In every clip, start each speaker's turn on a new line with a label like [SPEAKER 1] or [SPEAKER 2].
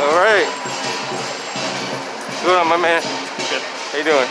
[SPEAKER 1] All right. What's going on, my man?
[SPEAKER 2] Good.
[SPEAKER 1] How you doing?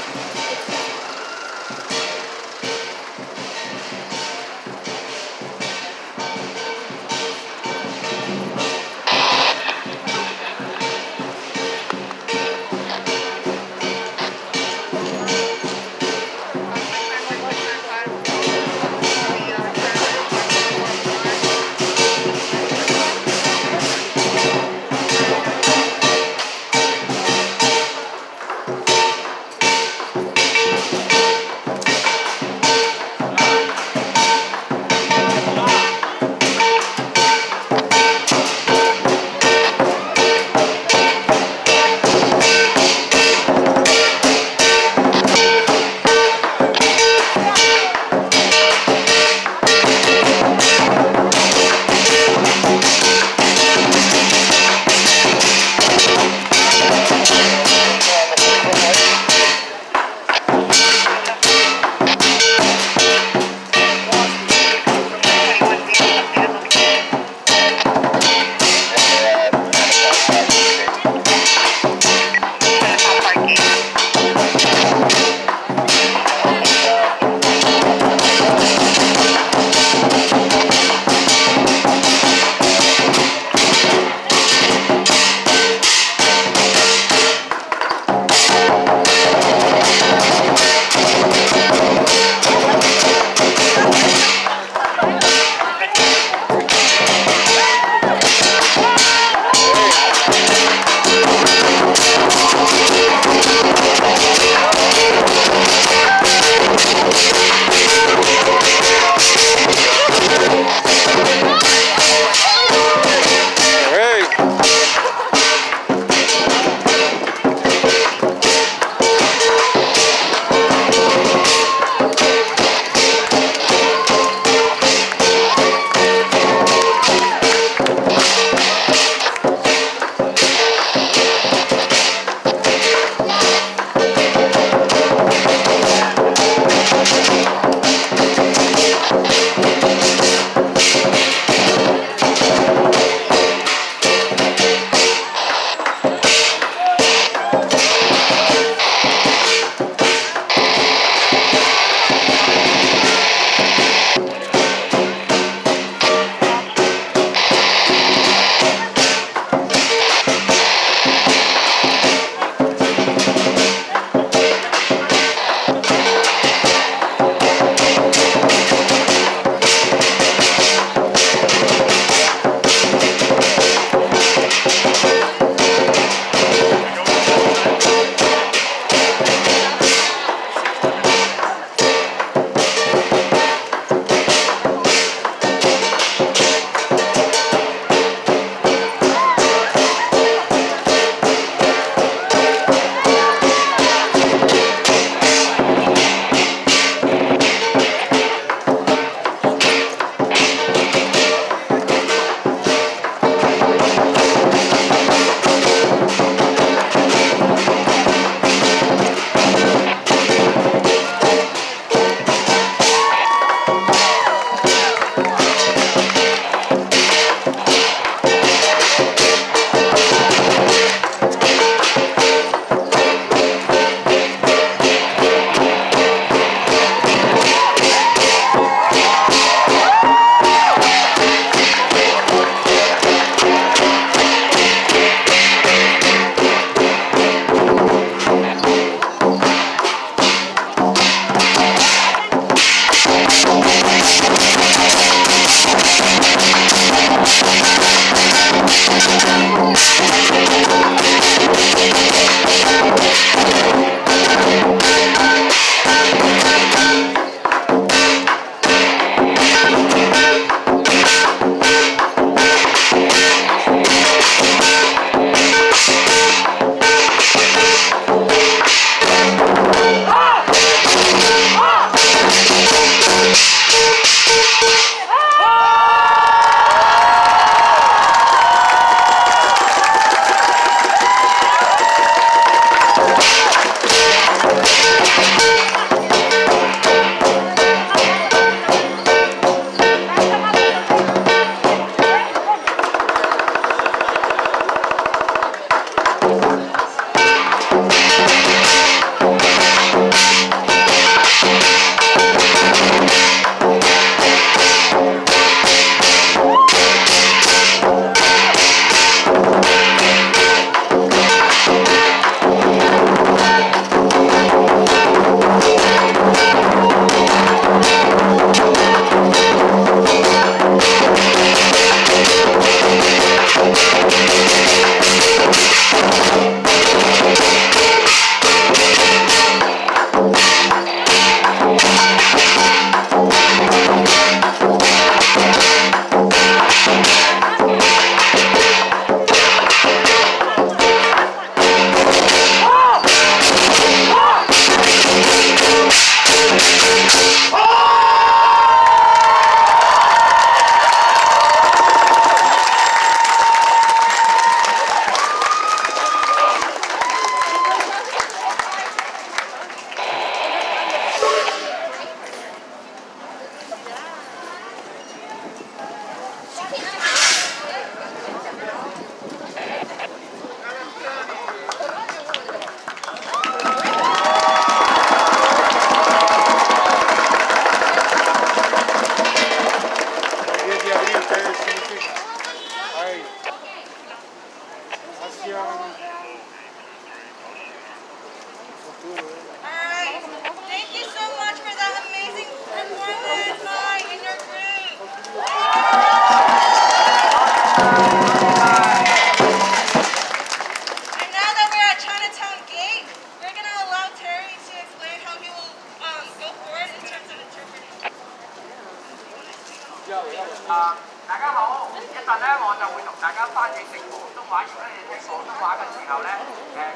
[SPEAKER 2] 大家好，一陣咧我就會同大家翻譯成廣東話。如果你哋聽廣東話嘅時候咧，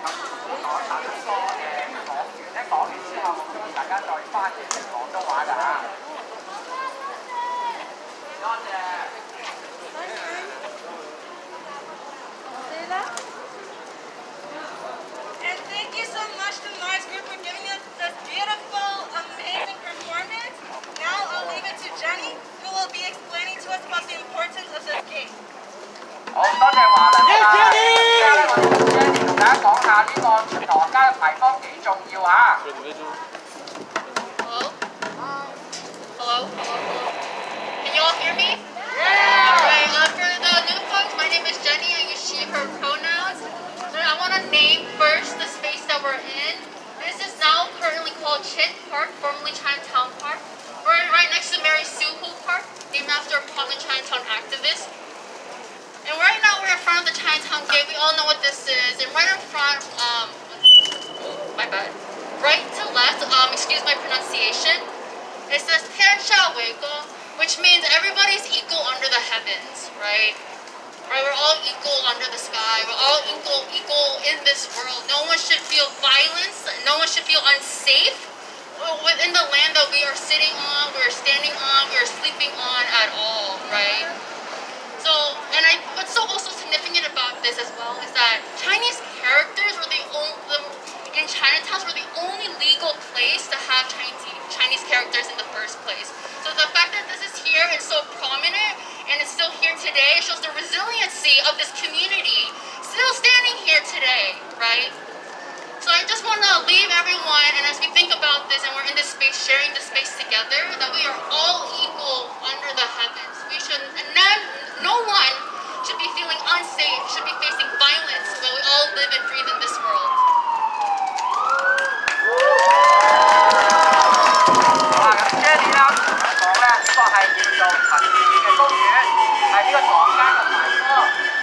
[SPEAKER 2] 咁我等呢個講員咧講完之後，咁大家再翻譯成廣東話㗎嚇。多謝。
[SPEAKER 3] And thank you so much to Mars Group for giving us this beautiful, amazing performance. Now I'll leave it to Jenny, who will be explaining to us about the importance of this gate.
[SPEAKER 2] 好，多謝華倫啊！而家咧，我哋同 Jenny 同大家講下呢個巡邏街嘅牌坊幾重要嚇。
[SPEAKER 4] Hello? Hello? Can you all hear me? Yeah! Alright, for the new folks, my name is Jenny. I use she, her pronouns. So I want to name first the space that we're in. This is now currently called Chit Park, formerly Chinatown Park. We're right next to Mary Sue Hu Park, named after a prominent Chinatown activist. And right now we're in front of the Chinatown Gate. We all know what this is. And right in front, my bad. Right to left, excuse my pronunciation, it says 天下为公, which means everybody's equal under the heavens, right? Right, we're all equal under the sky. We're all equal in this world. No one should feel violence. No one should feel unsafe within the land that we are sitting on, we are standing on, we are sleeping on at all, right? So, what's so also significant about this as well is that Chinese characters were in Chinatowns were the only legal place to have Chinese characters in the first place. So the fact that this is here and so prominent and it's still here today shows the resiliency of this community still standing here today, right? So I just want to leave everyone, and as we think about this and we're in this space, sharing this space together, that we are all equal under the heavens. We should, no one should be feeling unsafe, should be facing violence while we all live and breathe in this world.
[SPEAKER 2] 好啦，咁 Jenny 啦，同大家講咧，呢個係叫做陳氏嘅公園，係呢個房間嘅牌坊。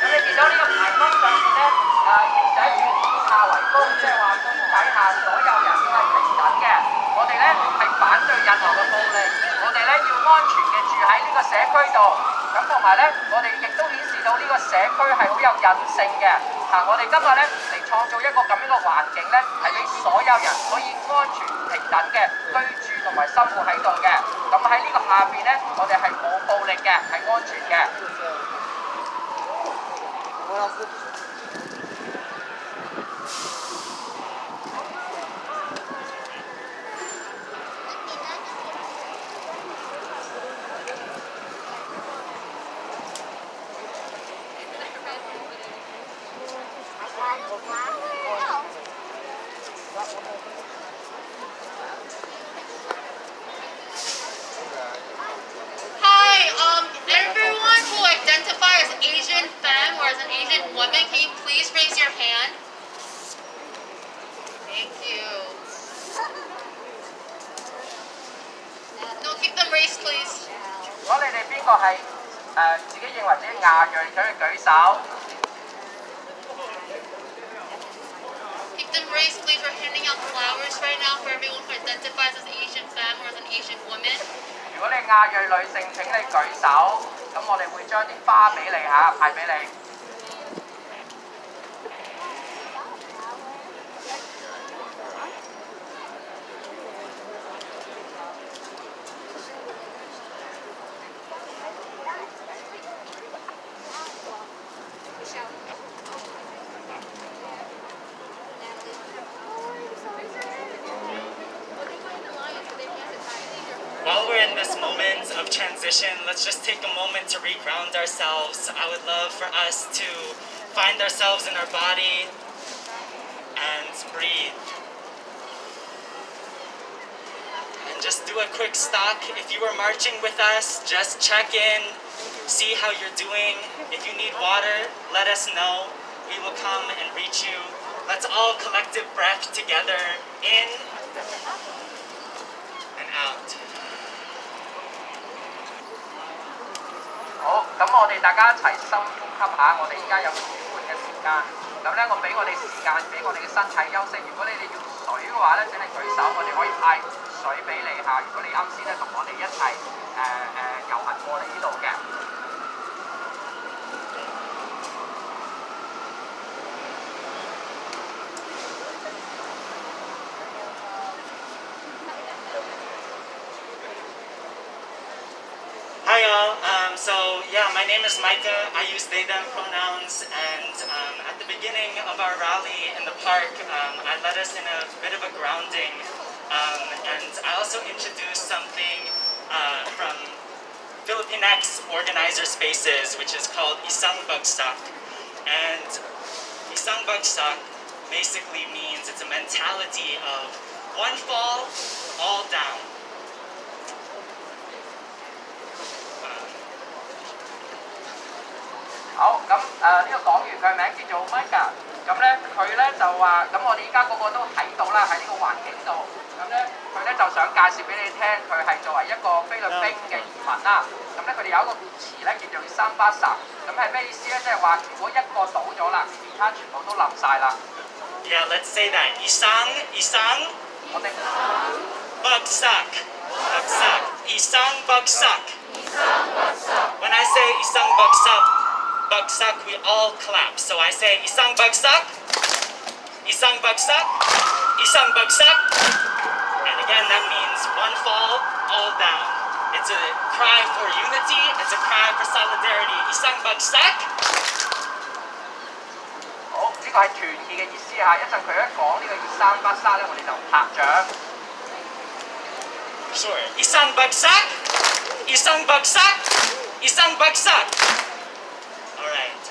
[SPEAKER 2] 咁你見到呢個牌坊上面咧，翼仔與天下為公，即係話天底下所有人都係平等嘅。我哋咧係反對任何嘅暴力，我哋咧要安全嘅住喺呢個社區度。咁同埋咧，我哋亦都顯示到呢個社區係好有韌性嘅。我哋今日咧嚟創造一個咁樣嘅環境咧，係俾所有人可以安全平等嘅居住同埋生活喺度嘅。咁喺呢個下邊咧，我哋係冇暴力嘅，係安全嘅。
[SPEAKER 4] Everyone who identify as Asian femme or as an Asian woman, can you please raise your hand? Thank you. No, keep them raised, please.
[SPEAKER 2] 如果你哋邊個係自己認為自己亞裔，請你舉手。
[SPEAKER 4] Keep them raised, please. We're handing out flowers right now for everyone who identifies as Asian femme or as an Asian woman.
[SPEAKER 2] 如果你亞裔女性，請你舉手，咁我哋會將啲花俾你嚇，派俾你。
[SPEAKER 5] While we're in this moment of transition, let's just take a moment to re-ground ourselves. I would love for us to find ourselves in our body and breathe. And just do a quick stock. If you were marching with us, just check in, see how you're doing. If you need water, let us know. We will come and reach you. Let's all collective breath together, in and out.
[SPEAKER 2] 好，咁我哋大家一齊深呼吸下，我哋而家有個舒緩嘅時間。咁咧，我俾我哋時間，俾我哋嘅身體休息。如果你哋要水嘅話咧，請你舉手，我哋可以派水俾你嚇。如果你啱先咧同我哋一齊遊行過嚟呢度嘅。
[SPEAKER 5] Hi all. My name is Micah. I use they them pronouns, and at the beginning of our rally in the park, I led us in a bit of a grounding, and I also introduced something from Philippines Organizer Spaces, which is called Isang Bagsak. And Isang Bagsak basically means it's a mentality of one fall, all down.
[SPEAKER 2] 好，咁呢個講員佢名叫做 Micah，咁咧佢咧就話，咁我哋依家個個都睇到啦，喺呢個環境度，咁咧佢咧就想介紹俾你聽，佢係作為一個菲律賓嘅移民啦，咁咧佢哋有一個詞咧叫做三巴薩，咁係咩意思咧？即係話如果一個倒咗啦，其他全部都冧晒啦。
[SPEAKER 5] Yeah, let's say that. Isang
[SPEAKER 2] 我哋
[SPEAKER 5] bagsak. Isang bagsak. When I say isang bagsak, we all clap. So I say isang bagsak, isang bagsak, isang bagsak. And again, that means one fall, all down. It's a cry for unity. It's a cry for solidarity. Isang bagsak.
[SPEAKER 2] 好，呢個係團結嘅意思嚇。一陣佢一講呢個三巴沙咧，我哋就拍掌。
[SPEAKER 5] Sure. Isang bagsak, isang bagsak, isang bagsak. All right.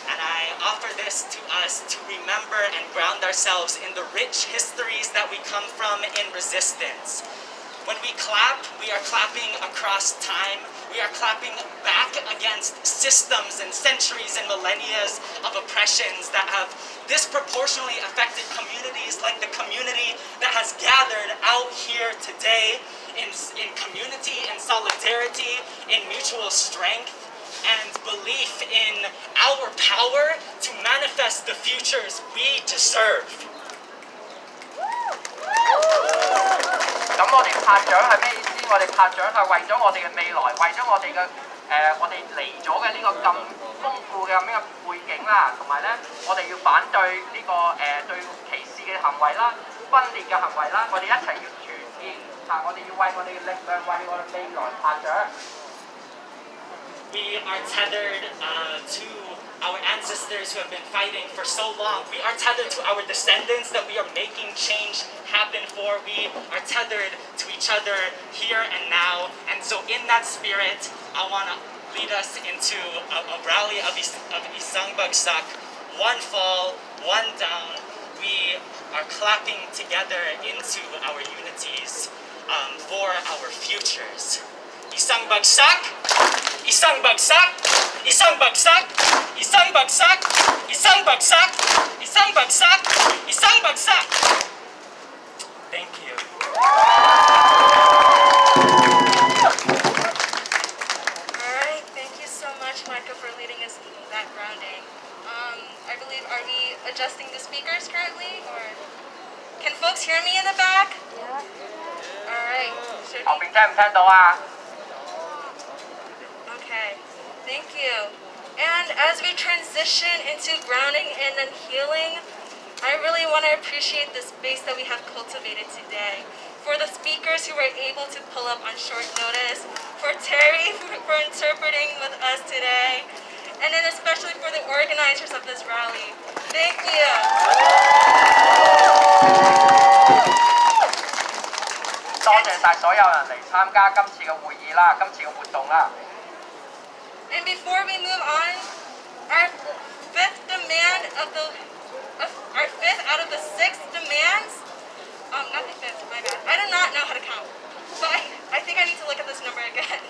[SPEAKER 5] And I offer this to us to remember and ground ourselves in the rich histories that we come from in resistance. When we clap, we are clapping across time. We are clapping back against systems and centuries and millennia of oppressions that have disproportionately affected communities like the community that has gathered out here today in community and solidarity, in mutual strength and belief in our power to manifest the futures we deserve.
[SPEAKER 2] 咁我哋拍掌係咩意思？我哋拍掌係為咗我哋嘅未來，為咗我哋嘅我哋嚟咗嘅呢個咁豐富嘅咁樣嘅背景啦，同埋咧，我哋要反對呢個對歧視嘅行為啦、分裂嘅行為啦，我哋一齊要團結嚇，我哋要為我哋嘅力量、為我哋未來拍掌。
[SPEAKER 5] We are tethered to our ancestors who have been fighting for so long. We are tethered to our descendants that we are making change happen for. We are tethered to each other here and now. And so in that spirit, I want to lead us into a rally of Isang Bagsak. One fall, one down. We are clapping together into our unities for our futures. Isang Bagsak, Isang Bagsak, Isang Bagsak, Isang Bagsak, Isang Bagsak, Isang Bagsak, Isang Bagsak. Thank you.
[SPEAKER 3] Alright, thank you so much, Micah, for leading us in that grounding. I believe, are we adjusting the speakers currently? Or can folks hear me in the back? Yeah. Alright.
[SPEAKER 2] 後邊聽唔聽到啊？
[SPEAKER 3] Okay, thank you. And as we transition into grounding and then healing, I really want to appreciate the space that we have cultivated today. For the speakers who were able to pull up on short notice, for Terry for interpreting with us today, and then especially for the organizers of this rally. Thank you.
[SPEAKER 2] 多謝晒所有人嚟參加今次嘅會議啦，今次嘅活動啦。
[SPEAKER 3] And before we move on, our fifth out of the 6 demands, not the fifth, my bad. I do not know how to count, but I think I need to look at this number again.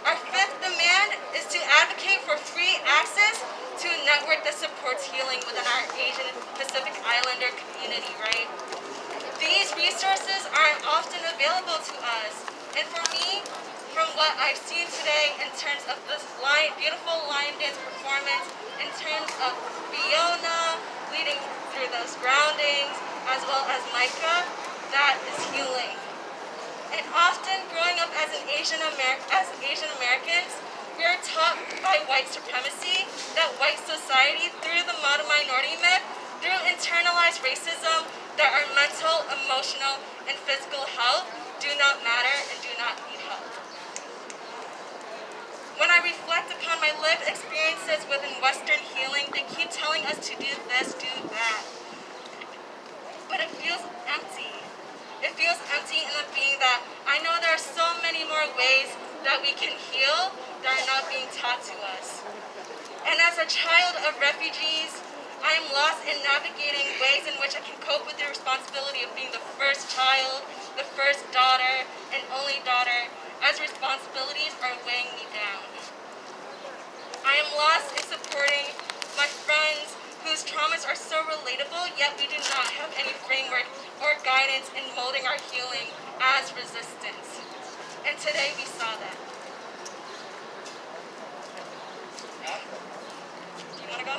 [SPEAKER 3] Our 5th demand is to advocate for free access to a network that supports healing within our Asian Pacific Islander community, right? These resources aren't often available to us, and for me, from what I've seen today in terms of this beautiful lion dance performance, in terms of Fiona leading through those groundings, as well as Micah, that is healing. And often growing up as Asian Americans, we are taught by white supremacy that white society, through the model minority myth, through internalized racism, that our mental, emotional, and physical health do not matter and do not need help. When I reflect upon my lived experiences within Western healing, they keep telling us to do this, do that. But it feels empty. It feels empty in the being that I know there are so many more ways that we can heal that are not being taught to us. And as a child of refugees, I am lost in navigating ways in which I can cope with the responsibility of being the first child, the first daughter, and only daughter, as responsibilities are weighing me down. I am lost in supporting my friends whose traumas are so relatable, yet we do not have any framework or guidance in molding our healing as resistance. And today we saw that. Do you want to go?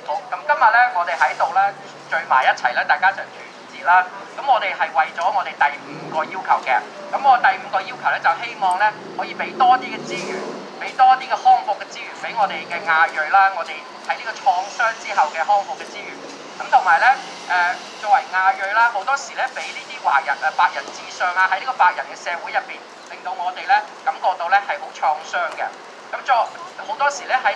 [SPEAKER 2] 好，咁今日咧，我哋喺度咧聚埋一齊咧，大家就團結啦。咁我哋係為咗我哋第5個要求嘅。咁我第5個要求咧，就希望咧可以俾多啲嘅資源，俾多啲嘅康復嘅資源俾我哋嘅亞裔啦，我哋喺呢個創傷之後嘅康復嘅資源。咁同埋咧作為亞裔啦，好多時咧俾呢啲華人白人至上啊，喺呢個白人嘅社會入邊，令到我哋咧感覺到咧係好創傷嘅。咁好多時咧喺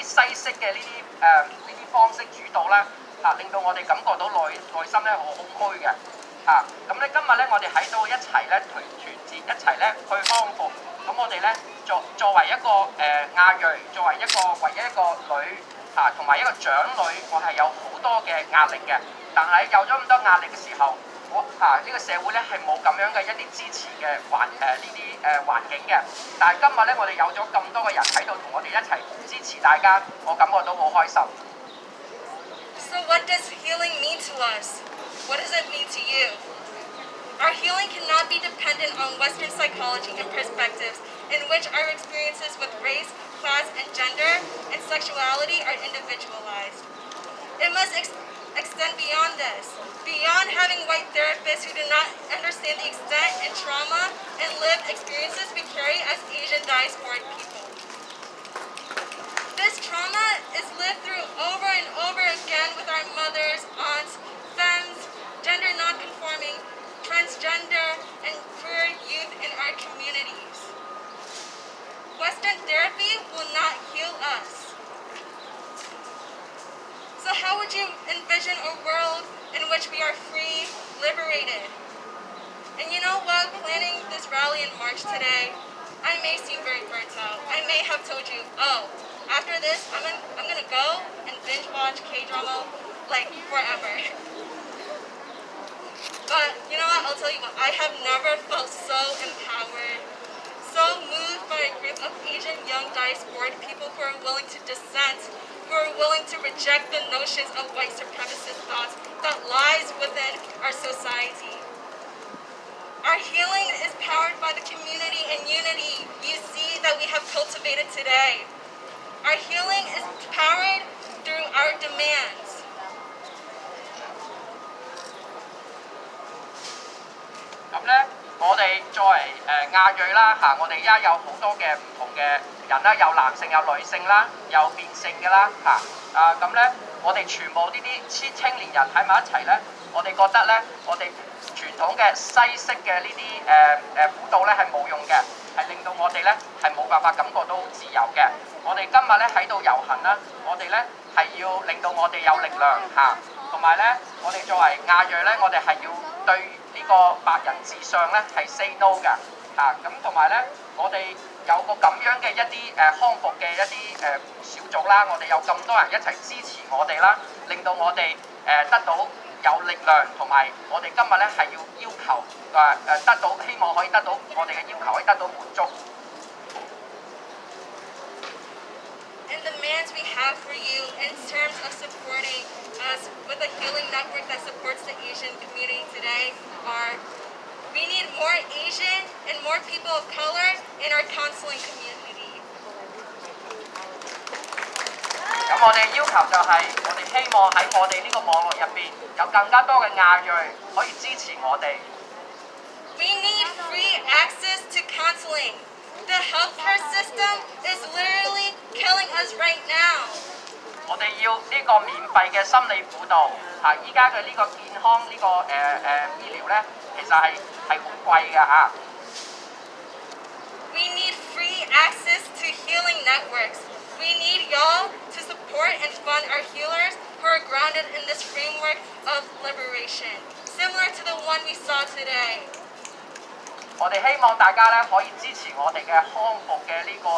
[SPEAKER 2] 西式嘅呢啲方式主導啦，令到我哋感覺到內心咧好空虛嘅。咁咧今日咧我哋喺度一齊咧團結一齊咧去康復。咁我哋咧作為一個亞裔，作為唯一一個女同埋一個長女，我係有好多嘅壓力嘅。但係有咗咁多壓力嘅時候，呢個社會咧係冇咁樣嘅一啲支持嘅環境嘅。但係今日咧我哋有咗咁多嘅人喺度同我哋一齊支持大家，我感覺到好開心。
[SPEAKER 3] So what does healing mean to us? What does it mean to you? Our healing cannot be dependent on Western psychology and perspectives in which our experiences with race, class, and gender and sexuality are individualized. It must extend beyond this, beyond having white therapists who do not understand the extent and trauma and lived experiences we carry as Asian diasporic people. This trauma is lived through over and over again with our mothers, aunts, femmes, gender non-conforming, transgender, and queer youth in our communities. Western therapy will not heal us. So how would you envision a world in which we are free, liberated? And you know, while planning this rally and march today, I may seem very burnt out. I may have told you, oh, after this, I'm gonna go and binge watch K-drama like forever. But you know what, I'll tell you what, I have never felt so empowered, so moved by a group of Asian young diasporic people who are willing to dissent, who are willing to reject the notions of white supremacist thoughts that lies within our society. Our healing is powered by the community and unity you see that we have cultivated today. Our healing is powered through our demands. 咁咧，我哋作為亞裔啦我哋而家有好多嘅唔同嘅人啦，有男性有女性啦，有變性嘅啦咁咧，我哋全部呢啲青年人喺埋一齊咧，我哋覺得咧，我哋傳統嘅西式嘅呢啲輔導咧係冇用嘅，係令到我哋咧係冇辦法感覺到自由嘅。我哋今日咧喺度遊行啦，我哋咧係要令到我哋有力量同埋咧，我哋作為亞裔咧，我哋係要對呢個白人至上咧係 say no 嘅咁同埋咧，我哋有個咁樣嘅一啲康復嘅一啲小組啦，我哋有咁多人一齊支持我哋啦，令到我哋得到有力量，同埋我哋今日咧係要求得到，希望可以得到我哋嘅要求可以得到滿足。And the demands we have for you in terms of supporting us with a healing network that supports the Asian community today are We need more Asian and more people of color in our counseling community.
[SPEAKER 2] 咁我哋要求就係，我哋希望喺我哋呢個網絡入邊有更加多嘅亞裔可以支持我哋。
[SPEAKER 3] We need free access to counseling. The healthcare system is literally killing us right now.
[SPEAKER 2] 我哋要呢個免費嘅心理輔導嚇，依家嘅呢個健康呢、個醫療咧，其實係好貴嘅嚇。
[SPEAKER 3] We need free access to healing networks. We need y'all to support and fund our healers who are grounded in this framework of liberation, similar to the one we saw today.
[SPEAKER 2] 我哋希望大家咧可以支持我哋嘅康復嘅呢個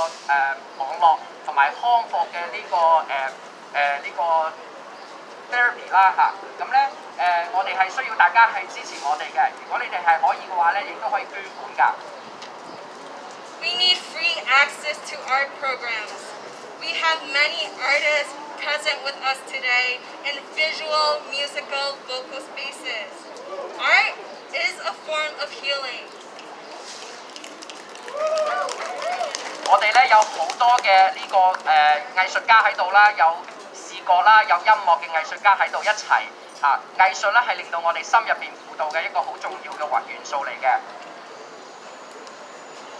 [SPEAKER 2] 網絡，同埋康復嘅呢個therapy 啦嚇。咁咧我哋係需要大家係支持我哋嘅。如果你哋係可以嘅話咧，亦都可以捐款㗎。
[SPEAKER 3] We need free access to art programs. We have many artists present with us today in visual, musical, vocal spaces. Art is a form of healing.
[SPEAKER 2] 我哋咧有好多嘅呢個藝術家喺度啦，有視覺啦，有音樂嘅藝術家喺度一齊嚇。藝術咧係令到我哋心入邊輔導嘅一個好重要嘅元素嚟嘅。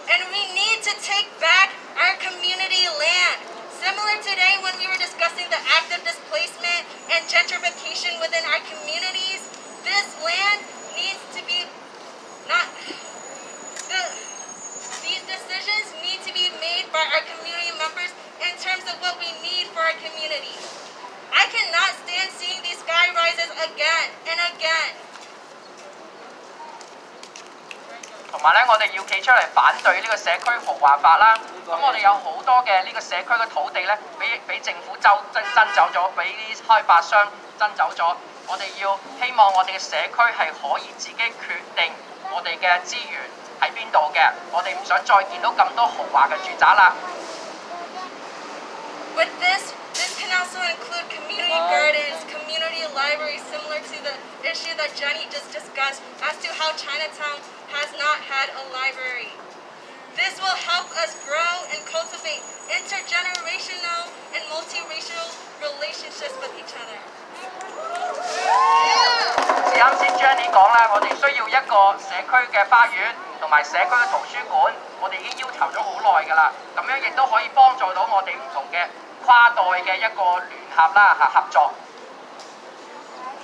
[SPEAKER 3] And we need to take back our community land. Similar today when we were discussing the active displacement and gentrification within our communities, this land needs to be these decisions need to be made by our community members in terms of what we need for our community. I cannot stand seeing these sky rises again and again.
[SPEAKER 2] 同埋咧，我哋要企出嚟反對呢個社區豪華法啦。咁我哋有好多嘅呢個社區嘅土地咧，俾政府爭走咗，俾啲開發商爭走咗。我哋要希望我哋嘅社區係可以自己決定我哋嘅資源喺邊度嘅。我哋唔想再見到咁多豪華嘅住宅啦。
[SPEAKER 3] With this can also include community gardens, community libraries, similar to the issue that Jenny just discussed as to how Chinatown has not had a library. This will help us grow and cultivate intergenerational and multiracial relationships with each other.
[SPEAKER 2] 啱先 Jenny 講啦，我哋需要一個社區嘅花園同埋社區嘅圖書館，我哋已經要求咗好耐㗎啦。咁樣亦都可以幫助到我哋唔同嘅跨代嘅一個聯合啦合作。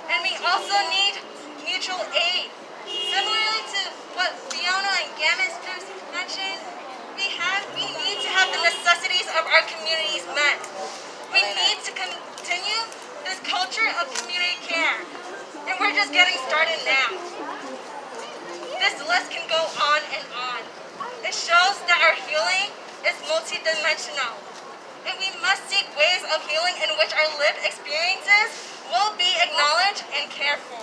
[SPEAKER 3] And we also need mutual aid. Similarly to what Fiona and Gammis just mentioned, we need to have the necessities of our communities met. We need to continue this culture of community care. And we're just getting started now. This list can go on and on. It shows that our healing is multidimensional. And we must seek ways of healing in which our lived experiences will be acknowledged and cared for.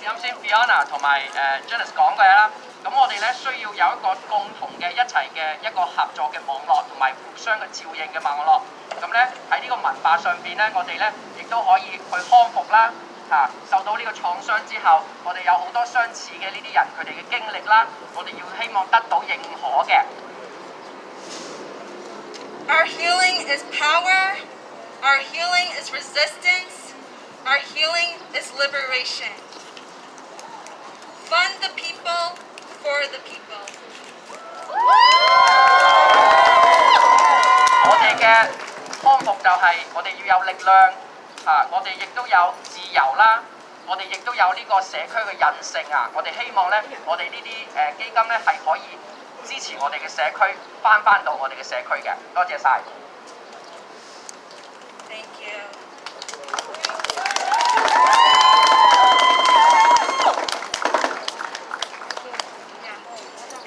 [SPEAKER 2] 啱先 Fiona 同埋Janice 講嘅啦，咁我哋咧需要有一個共同嘅一齊嘅一個合作嘅網絡，同埋互相嘅照應嘅網絡。咁咧喺呢個文化上邊咧，我哋咧亦都可以去康復啦嚇。受到呢個創傷之後，我哋有好多相似嘅呢啲人佢哋嘅經歷啦，我哋要希望得到認可嘅。
[SPEAKER 3] Our healing is power. Our healing is resistance. Our healing is liberation. Fund the people for the people.
[SPEAKER 2] 我哋嘅康復就係我哋要有力量嚇，我哋亦都有自由啦，我哋亦都有呢個社區嘅韌性啊！我哋希望咧，我哋呢啲基金咧係可以支持我哋嘅社區翻到我哋嘅社區嘅。多謝晒。
[SPEAKER 3] Thank you.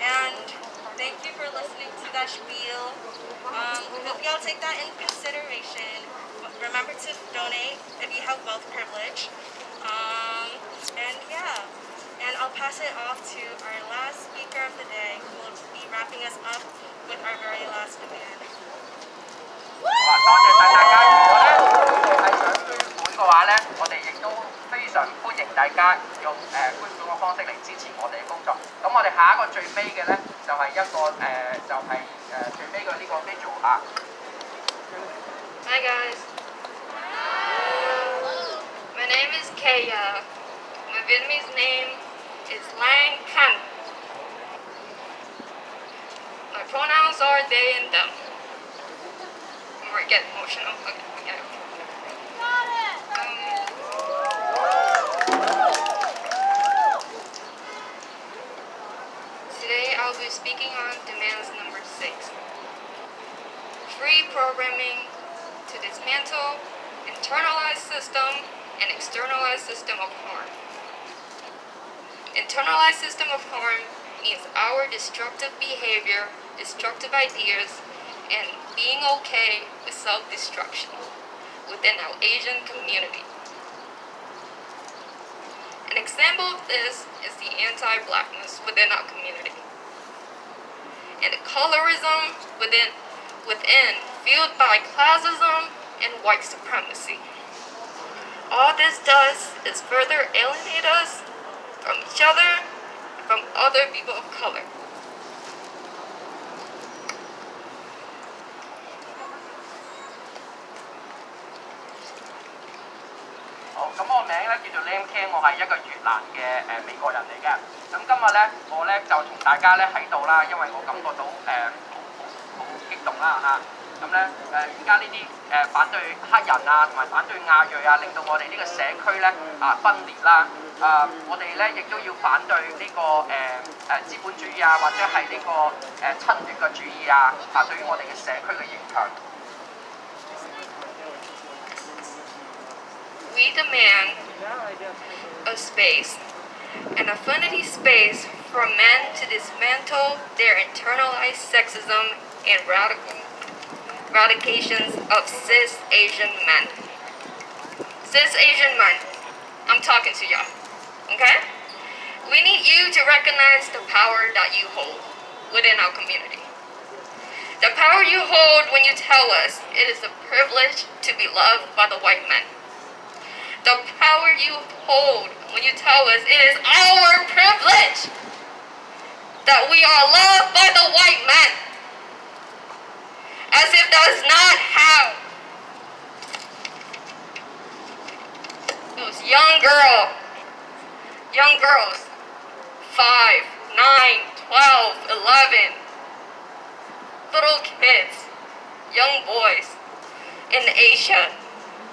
[SPEAKER 3] And thank you for listening to that spiel. We hope y'all take that in consideration. Remember to donate if you have wealth privilege. And I'll pass it off to our last speaker of the day, who will be wrapping us up with our very last demand.
[SPEAKER 2] 多謝晒大家。如果咧係想捐款嘅話咧，我哋亦都非常歡迎大家家用捐款嘅方式嚟支持我哋嘅工作。咁我哋下一個最尾嘅咧，就係、一個最尾嘅呢個 visual 啊。
[SPEAKER 4] Hi guys. My name is Kaya. My Vietnamese name is Lang Can. My pronouns are they and them. I'm gonna get emotional. Okay. Today I'll be speaking on demands number 6. Free programming to dismantle internalized system and externalized system of harm. Internalized system of harm means our destructive behavior, destructive ideas, and being okay with self-destruction within our Asian community. An example of this is the anti-blackness within our community, and the colorism within fueled by classism and white supremacy. All this does is further alienate us from each other, from other people of color.
[SPEAKER 2] 好，咁我名咧叫做 Lam Ken， 我係一個越南嘅美國人嚟嘅。咁今日咧，我咧就同大家咧喺度啦，因為我感覺到好激動啦嚇。咁咧而家呢啲反對黑人啊，同埋反對亞裔啊，令到我哋呢個社區咧分裂啦。我哋咧亦都要反對呢個資本主義啊，或者係呢個侵略嘅主義啊，對於我哋嘅社區嘅影響。
[SPEAKER 4] We demand a space, an affinity space for men to dismantle their internalized sexism and radications of cis Asian men. Cis Asian men, I'm talking to y'all, okay? We need you to recognize the power that you hold within our community. The power you hold when you tell us it is a privilege to be loved by the white men. The power you hold when you tell us it is our privilege that we are loved by the white men. As if that is not how those young girls, 5, 9, 12, 11, little kids, young boys in Asia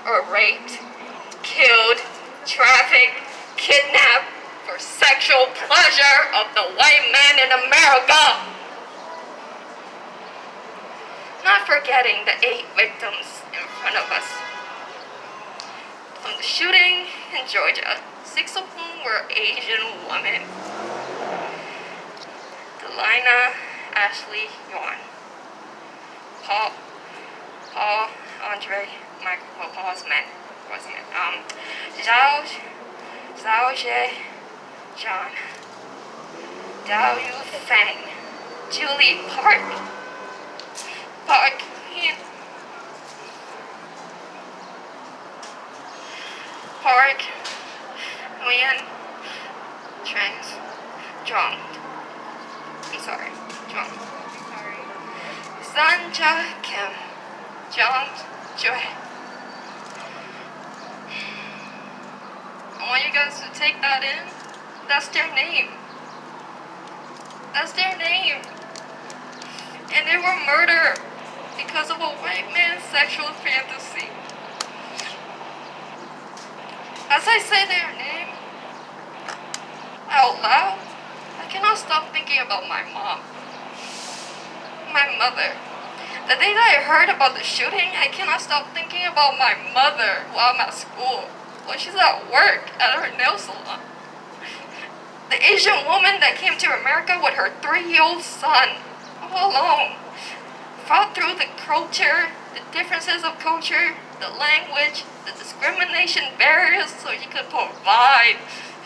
[SPEAKER 4] are raped, killed, trafficked, kidnapped for sexual pleasure of the white man in America. Not forgetting the 8 victims in front of us. From the shooting in Georgia, 6 of whom were Asian women. Delina Ashley Yuan, Paul Andre Michael Paul's men. Zhao Xie Zhang, Dao Yu Feng, Julie Park Nguyen, Zhang. Sanja Kim, Zhang Jue. I want you guys to take that in. That's their name. That's their name. And they were murdered because of a white man's sexual fantasy. As I say their name out loud, I cannot stop thinking about my mom. My mother. The day that I heard about the shooting, I cannot stop thinking about my mother while I'm at school. When she's at work at her nail salon. The Asian woman that came to America with her 3-year-old son, all alone, fought through the culture, the differences of culture, the language, the discrimination barriers so she could provide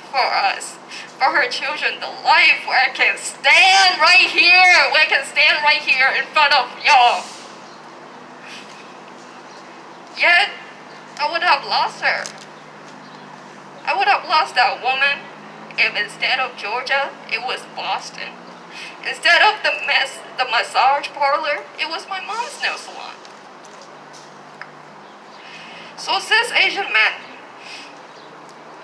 [SPEAKER 4] for us, for her children, the life where I can stand right here, in front of y'all. Yet, I would have lost her.
[SPEAKER 6] I would have lost that woman if instead of Georgia, it was Boston. Instead of the massage parlor, it was my mom's nail salon. So cis Asian men,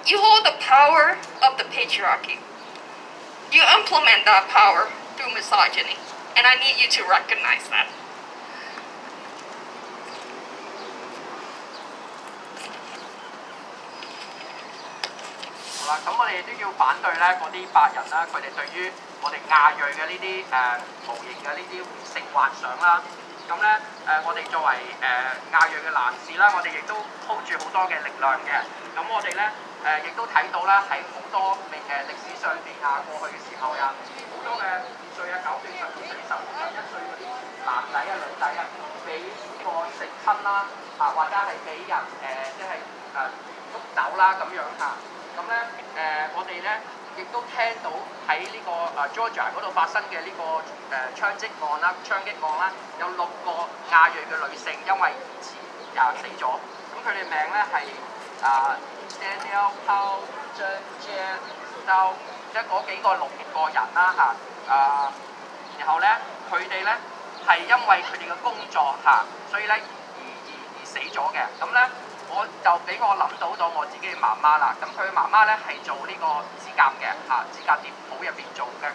[SPEAKER 6] you hold the power of the patriarchy. You implement that power through misogyny, and I need you to recognize that.
[SPEAKER 2] 好啦，咁我哋都要反對咧嗰啲白人啦，佢哋對於我哋亞裔嘅呢啲無形嘅呢啲性幻想啦。咁咧我哋作為亞裔嘅男士啦，我哋亦都 hold 住好多嘅力量嘅。咁我哋咧亦都睇到啦，喺好多歷史上邊過去嘅時候好多嘅2歲9歲、12歲、11歲嗰啲男仔女仔俾個性侵啦或者係俾人即係捉走啦咁樣咁咧我哋咧亦都聽到喺呢個Georgia 嗰度發生嘅呢個槍擊案啦、有6個亞裔嘅女性因為疑似死咗。咁佢哋名咧係Daniel Paul、Jen、Dow， 即係嗰幾個6個人啦然後咧佢哋咧係因為佢哋嘅工作所以咧而死咗嘅。咁咧我就俾我諗到我自己嘅媽媽啦。咁佢媽媽咧係做呢個指甲嘅指甲店鋪入邊做嘅。